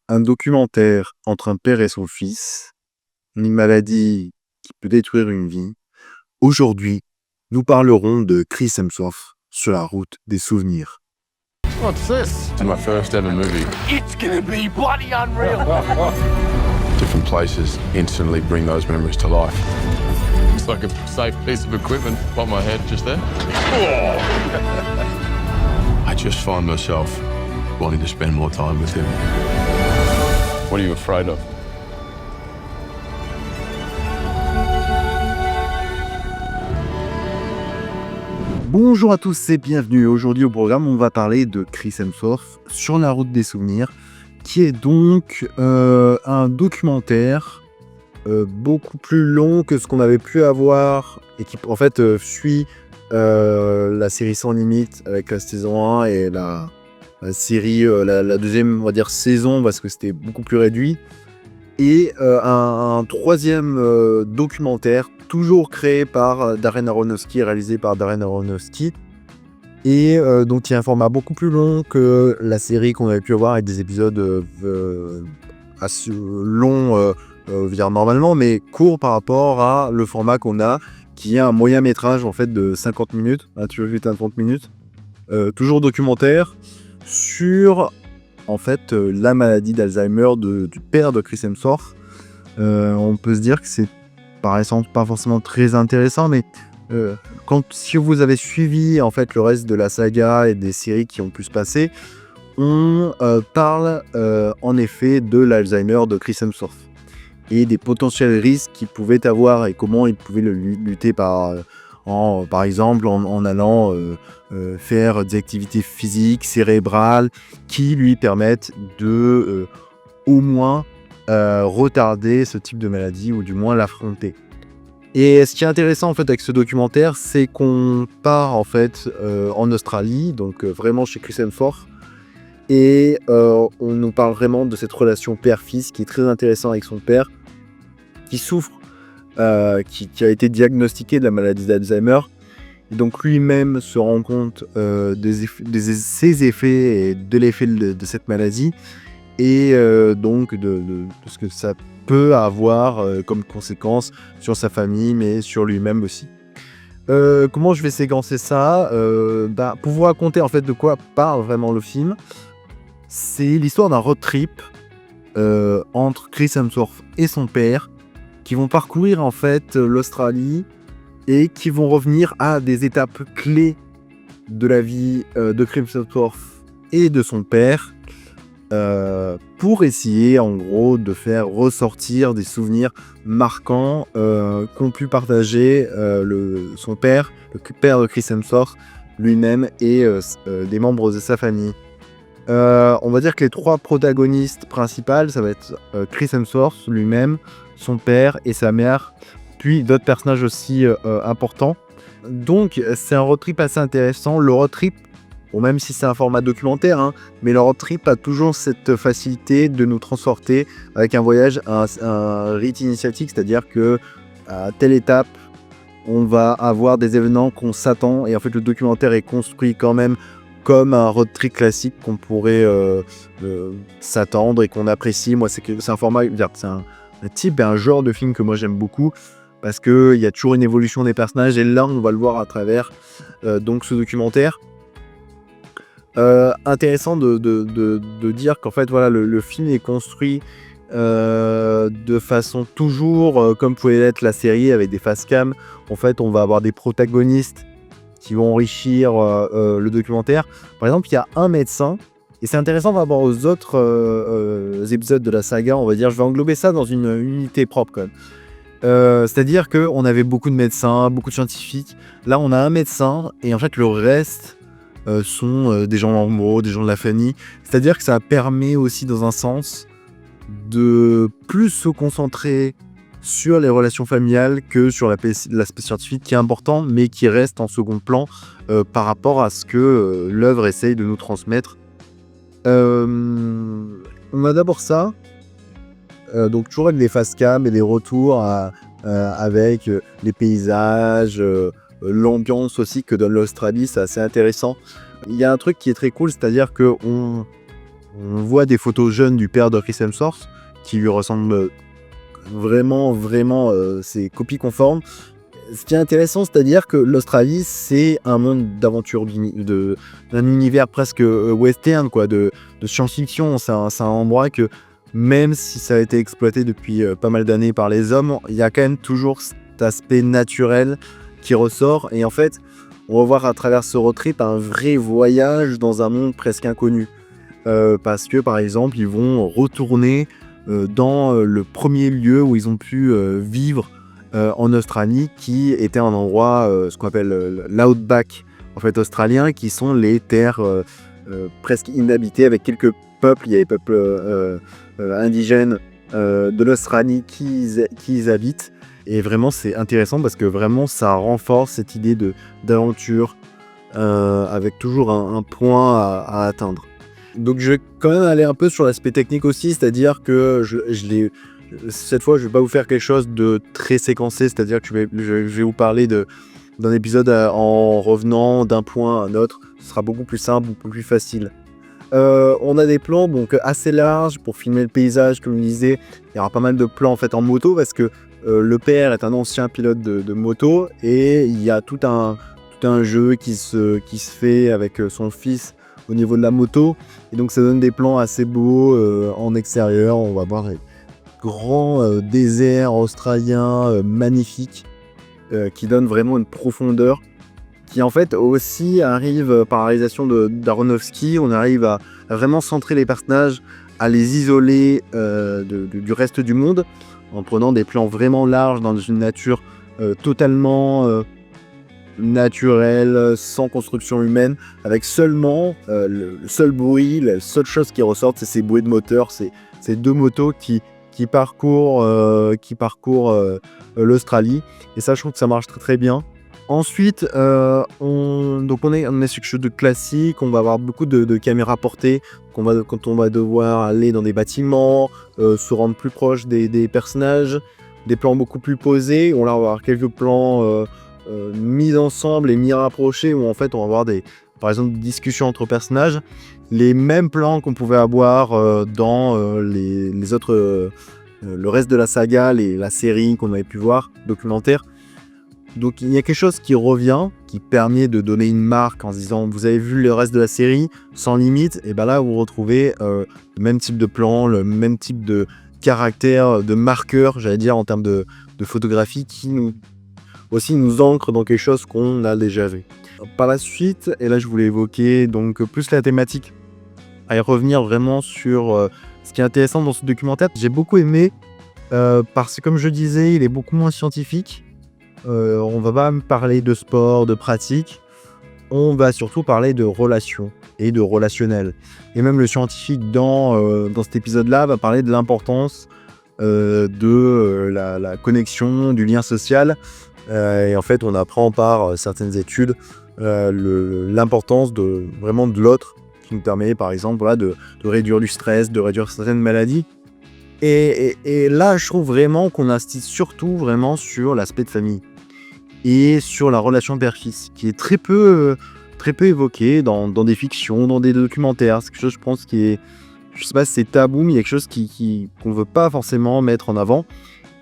Un documentaire entre un père et son fils, une maladie qui peut détruire une vie. Aujourd'hui, nous parlerons de Chris Hemsworth sur la route des souvenirs. What's this? It's my first ever movie. It's gonna be bloody unreal. Different places instantly bring those memories to life. It's like a safe piece of equipment on my head just there. I just find myself wanting to spend more time with him. What are you afraid of? Bonjour à tous et bienvenue. Aujourd'hui au programme, on va parler de Chris Hemsworth sur la route des souvenirs, qui est donc un documentaire beaucoup plus long que ce qu'on avait pu avoir et qui en fait suit la série Sans Limite avec la saison 1 et la série, la deuxième, on va dire, saison, parce que c'était beaucoup plus réduit. Et un troisième documentaire, toujours créé par Darren Aronofsky, réalisé par Darren Aronofsky, et donc il y a un format beaucoup plus long que la série qu'on avait pu avoir, avec des épisodes assez longs normalement, mais courts par rapport à le format qu'on a, qui est un moyen métrage en fait de 50 minutes, 28 à 30 minutes, toujours documentaire, sur en fait la maladie d'Alzheimer du père de Chris Hemsworth. On peut se dire que c'est par essence pas forcément très intéressant, mais si vous avez suivi en fait le reste de la saga et des séries qui ont pu se passer, on parle en effet de l'Alzheimer de Chris Hemsworth et des potentiels risques qu'il pouvait avoir et comment il pouvait le lutter par exemple en allant faire des activités physiques, cérébrales, qui lui permettent de au moins retarder ce type de maladie, ou du moins l'affronter. Et ce qui est intéressant en fait avec ce documentaire, c'est qu'on part en fait en Australie, donc vraiment chez Chris Hemsworth, et on nous parle vraiment de cette relation père-fils qui est très intéressant avec son père, qui souffre, qui a été diagnostiqué de la maladie d'Alzheimer. Et donc lui-même se rend compte ses effets et de l'effet de cette maladie, et donc de ce que ça peut avoir comme conséquence sur sa famille, mais sur lui-même aussi. Comment je vais séquencer ça? Pour vous raconter en fait de quoi parle vraiment le film, c'est l'histoire d'un road trip entre Chris Hemsworth et son père, qui vont parcourir en fait l'Australie et qui vont revenir à des étapes clés de la vie de Chris Hemsworth et de son père, pour essayer en gros de faire ressortir des souvenirs marquants qu'ont pu partager son père, le père de Chris Hemsworth lui-même, et des membres de sa famille. On va dire que les trois protagonistes principales, ça va être Chris Hemsworth lui-même, son père et sa mère, puis d'autres personnages aussi importants. Donc c'est un road trip assez intéressant. Le road trip, bon, même si c'est un format documentaire, mais le road trip a toujours cette facilité de nous transporter avec un voyage à un rite initiatique, c'est-à-dire que à telle étape, on va avoir des événements qu'on s'attend, et en fait le documentaire est construit quand même comme un road trip classique qu'on pourrait s'attendre et qu'on apprécie. Moi, c'est un format, c'est un type et un genre de film que moi j'aime beaucoup, parce qu'il y a toujours une évolution des personnages, et là on va le voir à travers donc ce documentaire. Intéressant de dire qu'en fait voilà, le film est construit de façon toujours comme pouvait l'être la série, avec des face cam. En fait, on va avoir des protagonistes qui vont enrichir le documentaire. Par exemple, il y a un médecin, et c'est intéressant par rapport aux autres épisodes de la saga, on va dire. Je vais englober ça dans une unité propre quand même. C'est-à-dire qu'on avait beaucoup de médecins, beaucoup de scientifiques. Là, on a un médecin, et en fait, le reste sont des gens normaux, des gens de la famille. C'est-à-dire que ça permet aussi, dans un sens, de plus se concentrer sur les relations familiales que sur l'aspect scientifique, qui est important, mais qui reste en second plan par rapport à ce que l'œuvre essaye de nous transmettre. On a d'abord ça, donc toujours avec des face cam et des retours avec les paysages, l'ambiance aussi que donne l'Australie. C'est assez intéressant. Il y a un truc qui est très cool, c'est-à-dire qu'on On voit des photos jeunes du père de Chris Hemsworth qui lui ressemblent vraiment, c'est copie conforme. Ce qui est intéressant, c'est-à-dire que l'Australie, c'est un monde d'aventure, d'un univers presque western, quoi, de science-fiction. C'est un endroit que, même si ça a été exploité depuis pas mal d'années par les hommes, il y a quand même toujours cet aspect naturel qui ressort. Et en fait, on va voir à travers ce road trip un vrai voyage dans un monde presque inconnu. Parce que, par exemple, ils vont retourner dans le premier lieu où ils ont pu vivre en Australie, qui était un endroit, ce qu'on appelle l'outback en fait, australien, qui sont les terres presque inhabitées avec quelques peuples. Il y a les peuples indigènes de l'Australie qui y habitent. Et vraiment, c'est intéressant parce que vraiment, ça renforce cette idée d'aventure avec toujours un point à atteindre. Donc, je vais quand même aller un peu sur l'aspect technique aussi, c'est-à-dire que cette fois, je ne vais pas vous faire quelque chose de très séquencé, c'est-à-dire que je vais vous parler d'un épisode en revenant d'un point à un autre. Ce sera beaucoup plus simple, beaucoup plus facile. On a des plans donc assez larges pour filmer le paysage, comme je disais. Il y aura pas mal de plans en fait en moto parce que le père est un ancien pilote de moto et il y a tout un jeu qui se fait avec son fils au niveau de la moto. Et donc ça donne des plans assez beaux en extérieur. On va voir les grands déserts australiens magnifiques qui donnent vraiment une profondeur qui en fait aussi arrive par la réalisation d'Aronofsky. On arrive à vraiment centrer les personnages, à les isoler du reste du monde en prenant des plans vraiment larges dans une nature totalement naturelle, sans construction humaine, avec seulement le seul bruit, la seule chose qui ressort, c'est ces bruits de moteur, ces deux motos qui parcourent l'Australie. Et ça, je trouve que ça marche très très bien. Ensuite, on est sur quelque chose de classique. On va avoir beaucoup de caméras portées quand on va devoir aller dans des bâtiments, se rendre plus proche des personnages, des plans beaucoup plus posés. On va avoir quelques plans mis ensemble et mis rapprochés où en fait on va avoir par exemple des discussions entre personnages, les mêmes plans qu'on pouvait avoir dans les autres, le reste de la saga, la série qu'on avait pu voir, documentaire. Donc il y a quelque chose qui revient, qui permet de donner une marque en se disant vous avez vu le reste de la série sans limite, et ben là vous retrouvez le même type de plan, le même type de caractère, de marqueur, j'allais dire en termes de photographie qui nous ancre dans quelque chose qu'on a déjà vu. Par la suite, et là je voulais évoquer donc plus la thématique, à y revenir vraiment sur ce qui est intéressant dans ce documentaire. J'ai beaucoup aimé parce que comme je disais, il est beaucoup moins scientifique. On va pas me parler de sport, de pratique. On va surtout parler de relations et de relationnel. Et même le scientifique dans cet épisode-là va parler de l'importance de la connexion, du lien social. Et en fait, on apprend par certaines études l'importance vraiment de l'autre, qui nous permet par exemple de réduire du stress, de réduire certaines maladies. Et là, je trouve vraiment qu'on insiste surtout vraiment sur l'aspect de famille et sur la relation père-fils, qui est très peu évoqué dans des fictions, dans des documentaires. C'est quelque chose, je pense, qui est, je sais pas si c'est tabou, mais il y a quelque chose qu'on veut pas forcément mettre en avant.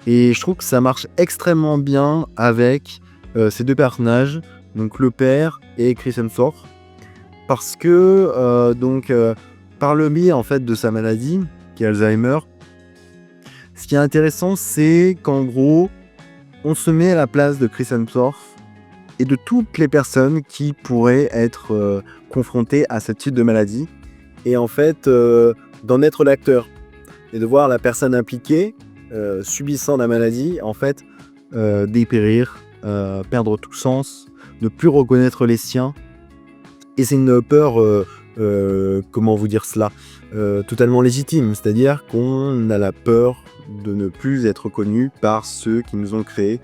Et je trouve que ça marche extrêmement bien avec ces deux personnages, donc le père et Chris Hemsworth, parce que par le biais en fait de sa maladie, qui est Alzheimer, ce qui est intéressant, c'est qu'en gros, on se met à la place de Chris Hemsworth et de toutes les personnes qui pourraient être confrontées à ce type de maladie, et en fait d'en être l'acteur et de voir la personne impliquée subissant la maladie, en fait, dépérir, perdre tout sens, ne plus reconnaître les siens. Et c'est une peur, comment vous dire cela, totalement légitime. C'est-à-dire qu'on a la peur de ne plus être reconnu par ceux qui nous ont créés,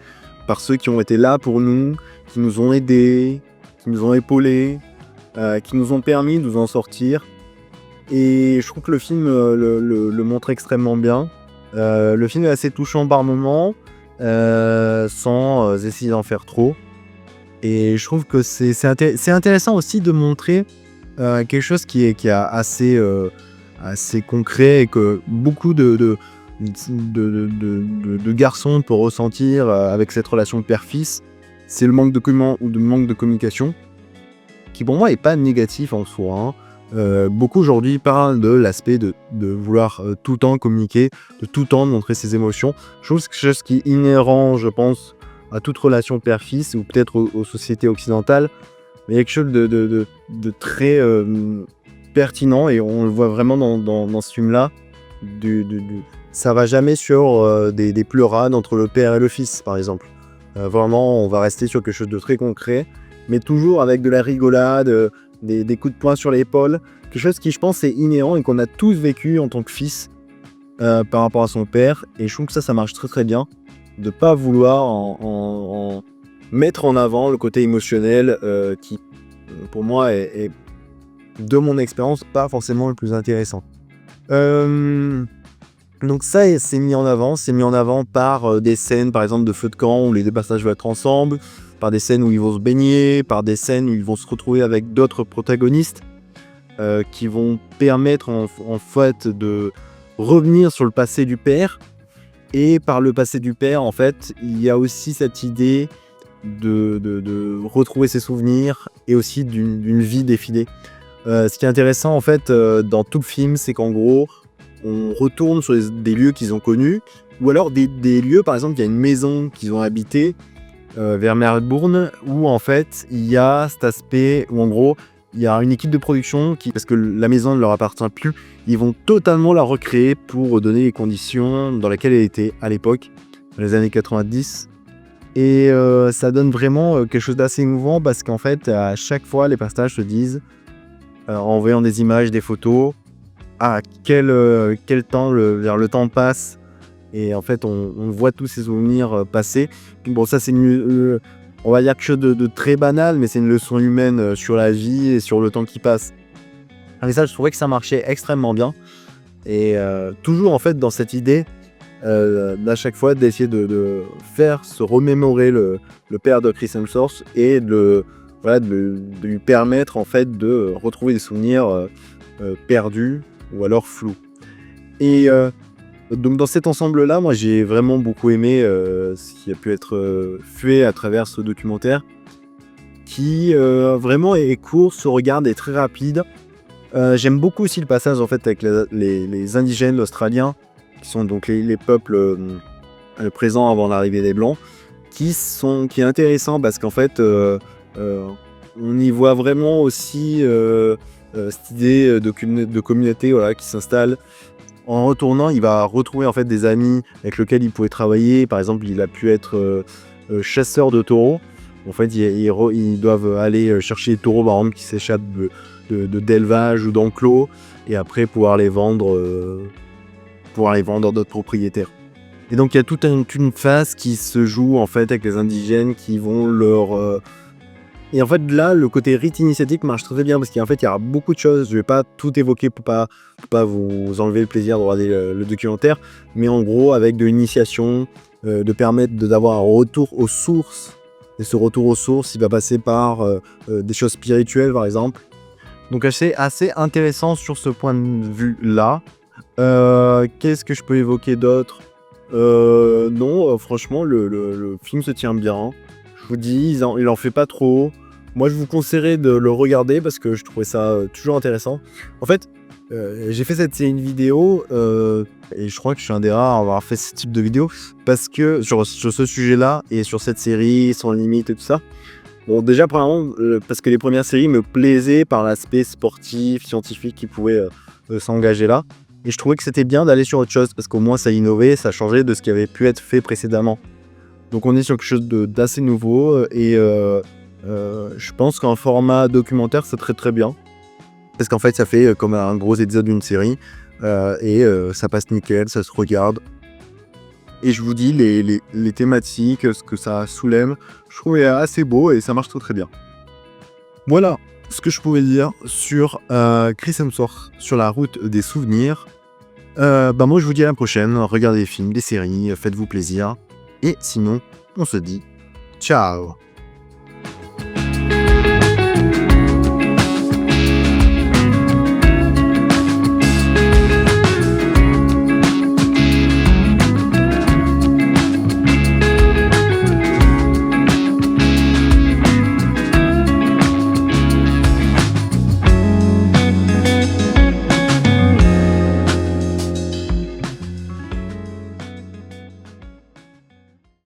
par ceux qui ont été là pour nous, qui nous ont aidés, qui nous ont épaulés, qui nous ont permis de nous en sortir. Et je trouve que le film le montre extrêmement bien. Le film est assez touchant par moments, sans essayer d'en faire trop. Et je trouve que c'est intéressant aussi de montrer quelque chose qui est assez assez concret et que beaucoup de garçons peuvent ressentir avec cette relation père-fils, c'est le manque de communication, qui pour moi n'est pas négatif en soi, hein. Beaucoup aujourd'hui parlent de l'aspect de vouloir tout le temps communiquer, de tout le temps montrer ses émotions. Je trouve que c'est quelque chose qui est inhérent, je pense, à toute relation père-fils ou peut-être aux sociétés occidentales. Mais il y a quelque chose de très pertinent et on le voit vraiment dans ce film-là. Ça va jamais sur des pleurades entre le père et le fils, par exemple. Vraiment, on va rester sur quelque chose de très concret, mais toujours avec de la rigolade, des coups de poing sur l'épaule, quelque chose qui je pense est inhérent et qu'on a tous vécu en tant que fils par rapport à son père, et je trouve que ça marche très très bien, de pas vouloir en mettre en avant le côté émotionnel qui pour moi est de mon expérience pas forcément le plus intéressant. Donc ça c'est mis en avant par des scènes par exemple de feu de camp où les deux personnages vont être ensemble, par des scènes où ils vont se baigner, par des scènes où ils vont se retrouver avec d'autres protagonistes qui vont permettre en fait de revenir sur le passé du père. Et par le passé du père, en fait, il y a aussi cette idée de retrouver ses souvenirs et aussi d'une vie défilée. Ce qui est intéressant en fait dans tout le film, c'est qu'en gros, on retourne sur des lieux qu'ils ont connus, ou alors des lieux, par exemple, il y a une maison qu'ils ont habitée vers Melbourne, où en fait il y a cet aspect où en gros il y a une équipe de production qui, parce que la maison ne leur appartient plus, ils vont totalement la recréer pour donner les conditions dans lesquelles elle était à l'époque, dans les années 90. Et ça donne vraiment quelque chose d'assez émouvant parce qu'en fait à chaque fois les personnages se disent en voyant des images, des photos, quel temps le temps passe. Et en fait, on voit tous ces souvenirs passer. Bon, ça, c'est on va dire quelque chose de très banal, mais c'est une leçon humaine sur la vie et sur le temps qui passe. Et ça, je trouvais que ça marchait extrêmement bien. Et toujours, en fait, dans cette idée, à chaque fois, d'essayer de faire se remémorer le père de Chris Hemsworth et de lui permettre, en fait, de retrouver des souvenirs perdus ou alors flous. Et donc dans cet ensemble-là, moi j'ai vraiment beaucoup aimé ce qui a pu être fait à travers ce documentaire, qui vraiment est court, se regarde, est très rapide. J'aime beaucoup aussi le passage en fait avec les indigènes australiens, qui sont donc les peuples présents avant l'arrivée des Blancs, qui est intéressant parce qu'en fait on y voit vraiment aussi cette idée de communauté qui s'installe. En retournant, il va retrouver en fait des amis avec lesquels il pouvait travailler. Par exemple, il a pu être chasseur de taureaux. En fait, ils doivent aller chercher les taureaux, par exemple, qui s'échappent d'élevage ou d'enclos, et après pouvoir les vendre à d'autres propriétaires. Et donc, il y a toute une phase qui se joue en fait avec les indigènes qui vont leur Et en fait, là, le côté rite initiatique marche très bien parce qu'en fait, il y a beaucoup de choses. Je ne vais pas tout évoquer pour pas vous enlever le plaisir de regarder le documentaire. Mais en gros, avec de l'initiation, de permettre d'avoir un retour aux sources. Et ce retour aux sources, il va passer par des choses spirituelles, par exemple. Donc, c'est assez intéressant sur ce point de vue-là. Qu'est-ce que je peux évoquer d'autre ? Non, franchement, le film se tient bien. Je vous dis, il en fait pas trop. Moi, je vous conseillerais de le regarder parce que je trouvais ça toujours intéressant. En fait, j'ai fait cette série de vidéos et je crois que je suis un des rares à avoir fait ce type de vidéo parce que sur ce sujet-là et sur cette série, Sans Limite et tout ça. Bon, déjà, premièrement, parce que les premières séries me plaisaient par l'aspect sportif, scientifique qui pouvait s'engager là. Et je trouvais que c'était bien d'aller sur autre chose parce qu'au moins ça innovait, ça changeait de ce qui avait pu être fait précédemment. Donc on est sur quelque chose d'assez nouveau et je pense qu'en format documentaire c'est très très bien parce qu'en fait ça fait comme un gros épisode d'une série et ça passe nickel, ça se regarde. Et je vous dis les thématiques, ce que ça soulève, je trouvais assez beau et ça marche très très bien. Voilà ce que je pouvais dire sur Chris Hemsworth sur la route des souvenirs. Moi je vous dis à la prochaine, regardez des films, des séries, faites-vous plaisir. Et sinon, on se dit ciao.